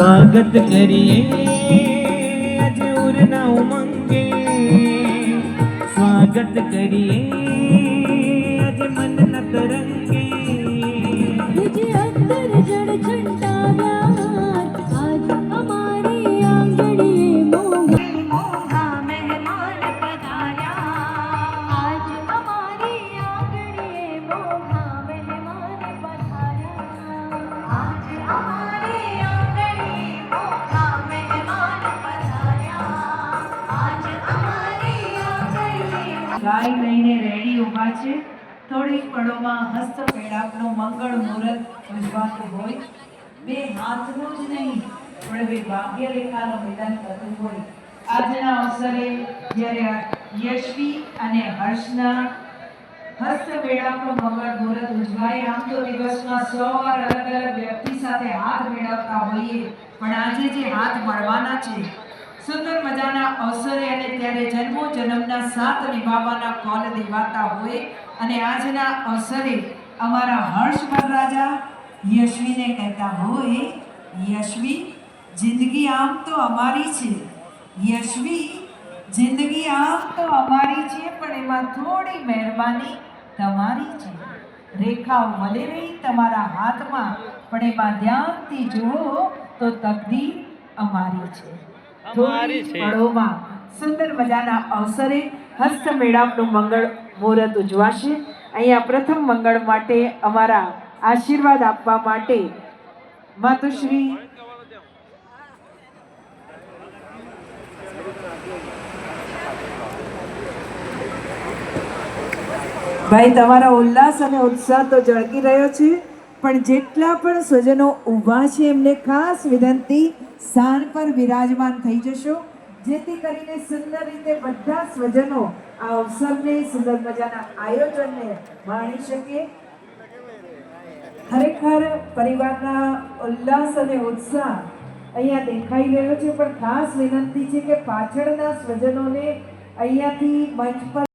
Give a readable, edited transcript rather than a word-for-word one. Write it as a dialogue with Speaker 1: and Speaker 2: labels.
Speaker 1: स्वागत करिए अजूरना उमंगे, स्वागत करिए अज मन न तरंगे।
Speaker 2: तुझे अंदर जड़ छंटाव्या आज हमारी आंगणीए मोहा मेहमान पधार्या, आज हमारी आंगणीए मोहा मेहमान पधार्या, आज हमारी आंगणीए मोहा मेहमान पधार्या, आज हमारी आंगणीए।
Speaker 3: गाय लઈને રેડી ઊભા છે। થોડીક પળોમાં હસ્તમેળાપનું મંગળ મુહૂર્ત ઉજવાતું હોય। બે હાથનું જ નહીં પણ બે ભાગ્યરેખાનું મિલન થતું હોય। આજના અવસરે જ્યારે યશવી અને હર્ષના હસ્તમેળાપનું મંગળ મુહૂર્ત ઉજવાય, આમ તો દિવસમાં 100 વાર અલગ અલગ વ્યક્તિ સાથે હાથ મેળવતા હોઈએ, પણ આજે જે હાથ મળવાના છે સુંદર મજાના અવસરે અને ત્યારે જન્મો જન્મના સાથ નિભાવવાના કોલ દેવાતા હોય અને આજના અવસરે અમારા હર્ષ વરરાજા યશવીને કહેતા હોય, યશવી જિંદગી આમ તો અમારી છે, યશવી જિંદગી આમ તો અમારી છે, પણ એમાં થોડી મહેરબાની તમારી છે। રેખાઓ ભલે રહી તમારા હાથમાં, પણ એમાં ધ્યાનથી જુઓ તો તકદીર અમારી છે। થોડી પળોમાં સુંદર મજાના અવસરે હસ્તમેળાપનું મંગળ મુહૂર્ત ઉજવાશે। અહીંયા પ્રથમ મંગળ માટે અમારા આશીર્વાદ આપવા માટે માતુશ્રી ભાઈ, તમારા ઉલ્લાસ અને ઉત્સાહ તો ઝળકી રહ્યો છે, પણ જેટલા પણ સ્વજનો ઊભા છે એમને ખાસ વિનંતી, સ્થાન પર વિરાજમાન થઈ જશો, જેથી કરીને સુંદર રીતે બધા સ્વજનો આ અવસરને, સુંદર મજાના આયોજનને માણી શકે। ખરેખર પરિવારના ઉલ્લાસ અને ઉત્સાહ અહીંયા દેખાઈ રહ્યો છે, પણ ખાસ વિનંતી છે કે પાછળના સ્વજનોને અહીંયાથી મંચ પર